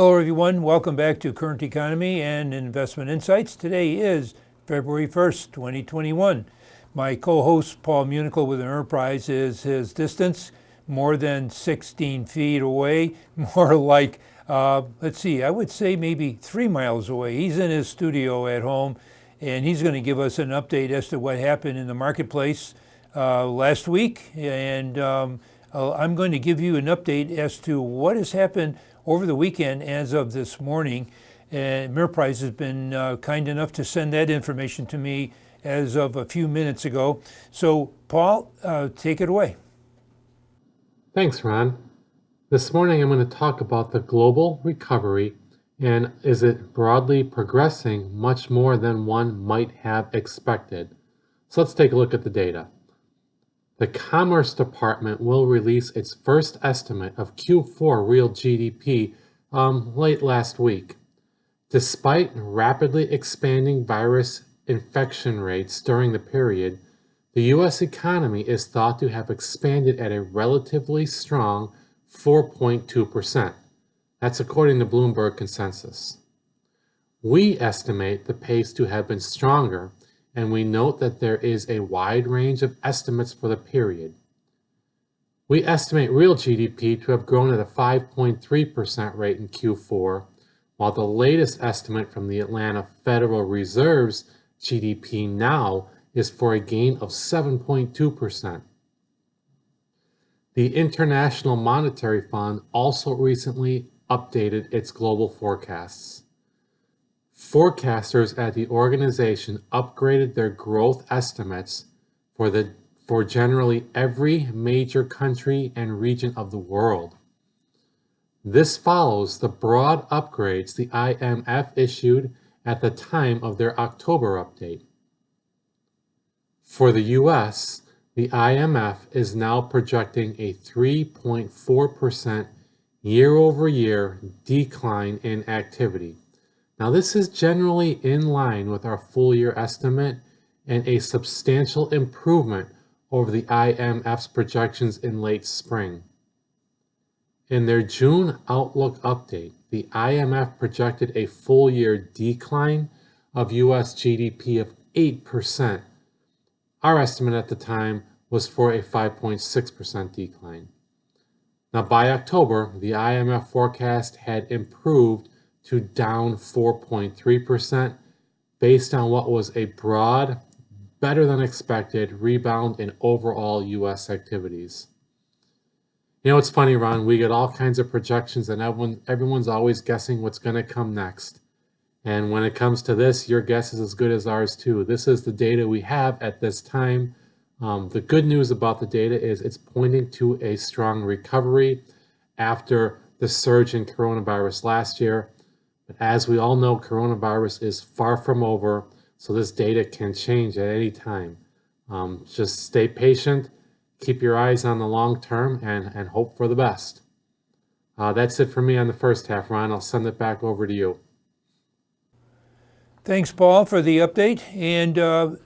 Hello everyone, welcome back to Current Economy and Investment Insights. Today is February 1st, 2021. My co-host Paul Munichel with Ameriprise is his distance more than 16 feet away, more like, I would say maybe 3 miles away. He's in his studio at home and he's going to give us an update as to what happened in the marketplace last week. And I'm going to give you an update as to what has happened over the weekend as of this morning. And Ameriprise has been kind enough to send that information to me as of a few minutes ago. So Paul, take it away. Thanks, Ron. This morning I'm going to talk about the global recovery and is it broadly progressing much more than one might have expected. So let's take a look at the data. The Commerce Department will release its first estimate of Q4 real GDP late last week. Despite rapidly expanding virus infection rates during the period, the U.S. economy is thought to have expanded at a relatively strong 4.2%. That's according to Bloomberg consensus. We estimate the pace to have been stronger, and we note that there is a wide range of estimates for the period. We estimate real GDP to have grown at a 5.3% rate in Q4, while the latest estimate from the Atlanta Federal Reserve's GDP now is for a gain of 7.2%. The International Monetary Fund also recently updated its global forecasts. Forecasters at the organization upgraded their growth estimates for generally every major country and region of the world. This follows the broad upgrades the IMF issued at the time of their October update. For the US, the IMF is now projecting a 3.4% year-over-year decline in activity. Now, this is generally in line with our full-year estimate and a substantial improvement over the IMF's projections in late spring. In their June Outlook update, the IMF projected a full-year decline of U.S. GDP of 8%. Our estimate at the time was for a 5.6% decline. Now, by October, the IMF forecast had improved to down 4.3% based on what was a broad, better than expected rebound in overall U.S. activities. You know, it's funny, Ron, we get all kinds of projections and everyone's always guessing what's going to come next. And when it comes to this, your guess is as good as ours too. This is the data we have at this time. The good news about the data is it's pointing to a strong recovery after the surge in coronavirus last year. But as we all know, coronavirus is far from over, so this data can change at any time. Just stay patient, keep your eyes on the long term, and hope for the best. That's it for me on the first half, Ron. I'll send it back over to you. Thanks, Paul, for the update. And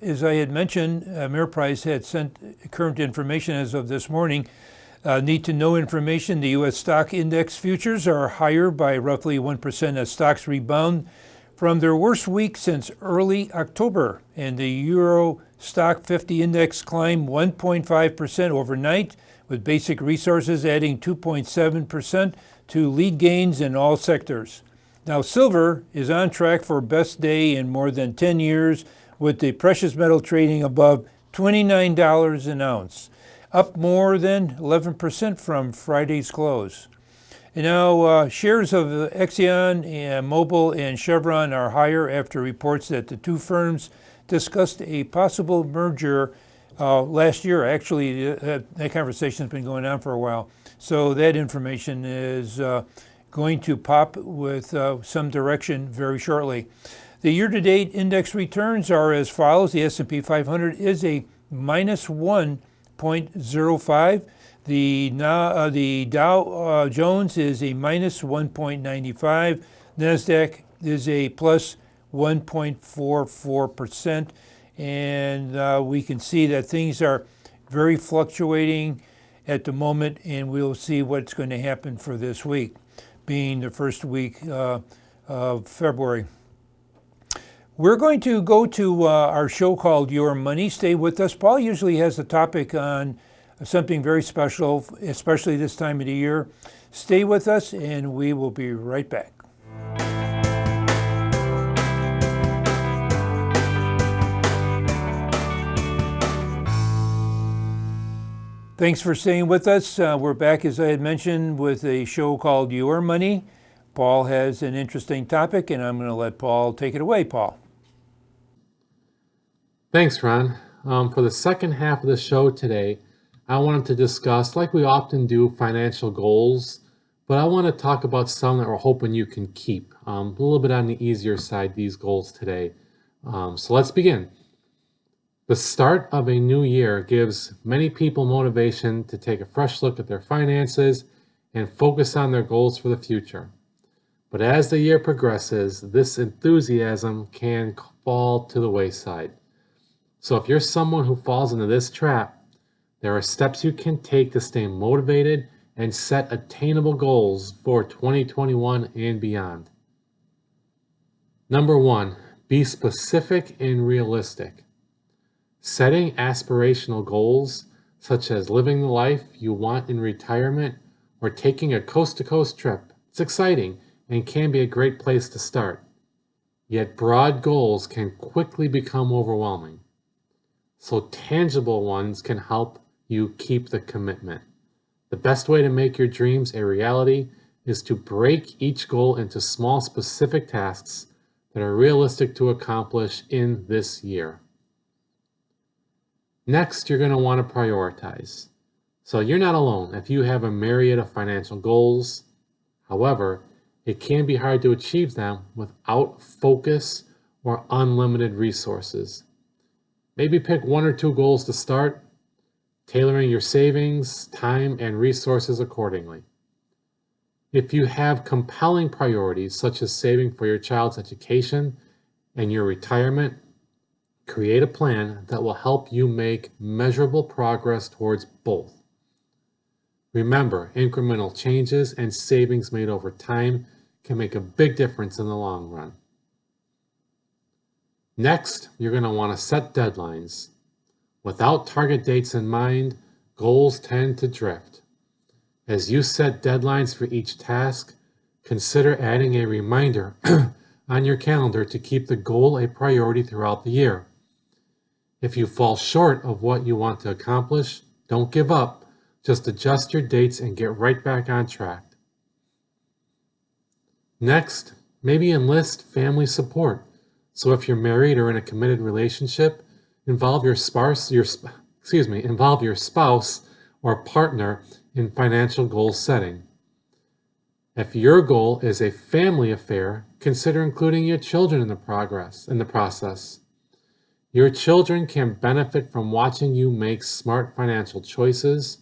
as I had mentioned, Ameriprise had sent current information as of this morning. Need to know information, the U.S. stock index futures are higher by roughly 1% as stocks rebound from their worst week since early October. And the Euro Stock 50 index climbed 1.5% overnight, with Basic Resources adding 2.7% to lead gains in all sectors. Now, silver is on track for best day in more than 10 years, with the precious metal trading above $29 an ounce, up more than 11% from Friday's close. And now, shares of Exxon, and Mobil, and Chevron are higher after reports that the two firms discussed a possible merger last year. Actually, that conversation has been going on for a while. So that information is going to pop with some direction very shortly. The year-to-date index returns are as follows. The S&P 500 is a minus 1.05. The Dow Jones is a minus 1.95. NASDAQ is a plus 1.44%. And we can see that things are very fluctuating at the moment, and we'll see what's going to happen for this week. being the first week of February. We're going to go to our show called Your Money. Stay with us. Paul usually has a topic on something very special, especially this time of the year. Stay with us, and we will be right back. Thanks for staying with us. We're back, as I had mentioned, with a show called Your Money. Paul has an interesting topic, and I'm going to let Paul take it away. Paul. Thanks, Ron. For the second half of the show today, I wanted to discuss, like we often do, financial goals, but I want to talk about some that we're hoping you can keep. A little bit on the easier side, these goals today. So let's begin. The start of a new year gives many people motivation to take a fresh look at their finances and focus on their goals for the future. But as the year progresses, this enthusiasm can fall to the wayside. So if you're someone who falls into this trap, there are steps you can take to stay motivated and set attainable goals for 2021 and beyond. Number 1, be specific and realistic. Setting aspirational goals, such as living the life you want in retirement or taking a coast-to-coast trip, it's exciting and can be a great place to start. Yet broad goals can quickly become overwhelming. So tangible ones can help you keep the commitment. The best way to make your dreams a reality is to break each goal into small, specific tasks that are realistic to accomplish in this year. Next, you're going to want to prioritize. So you're not alone if you have a myriad of financial goals. However, it can be hard to achieve them without focus or unlimited resources. Maybe pick 1 or 2 goals to start, tailoring your savings, time, and resources accordingly. If you have compelling priorities, such as saving for your child's education and your retirement, create a plan that will help you make measurable progress towards both. Remember, incremental changes and savings made over time can make a big difference in the long run. Next, you're going to want to set deadlines. Without target dates in mind, goals tend to drift. As you set deadlines for each task, consider adding a reminder on your calendar to keep the goal a priority throughout the year. If you fall short of what you want to accomplish, don't give up. Just adjust your dates and get right back on track. Next, maybe enlist family support. So if you're married or in a committed relationship, involve your spouse or partner in financial goal setting. If your goal is a family affair, consider including your children in the process. Your children can benefit from watching you make smart financial choices,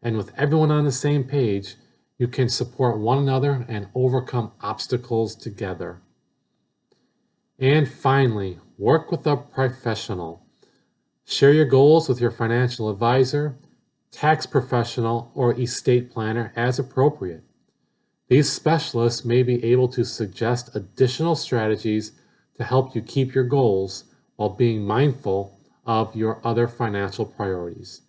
and with everyone on the same page, you can support one another and overcome obstacles together. And finally, work with a professional. Share your goals with your financial advisor, tax professional, or estate planner as appropriate. These specialists may be able to suggest additional strategies to help you keep your goals while being mindful of your other financial priorities.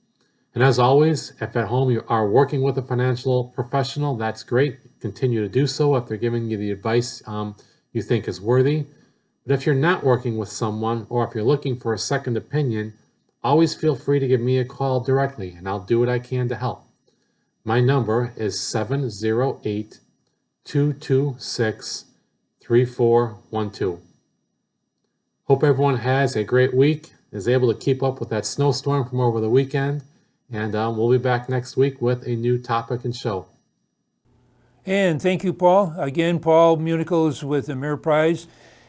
And as always, if at home you are working with a financial professional, that's great. Continue to do so if they're giving you the advice you think is worthy. But if you're not working with someone, or if you're looking for a second opinion, always feel free to give me a call directly, and I'll do what I can to help. My number is 708-226-3412. Hope everyone has a great week, is able to keep up with that snowstorm from over the weekend, and we'll be back next week with a new topic and show. And thank you, Paul. Again, Paul Munichel is with Ameriprise,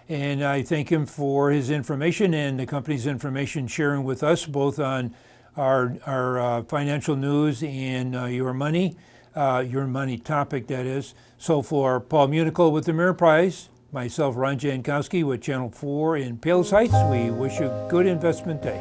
and I thank him for his information and the company's information sharing with us, both on our financial news and your money topic, that is. So for Paul Munichel with Ameriprise, myself, Ron Jankowski with Channel 4 in Palos Heights, we wish you a good investment day.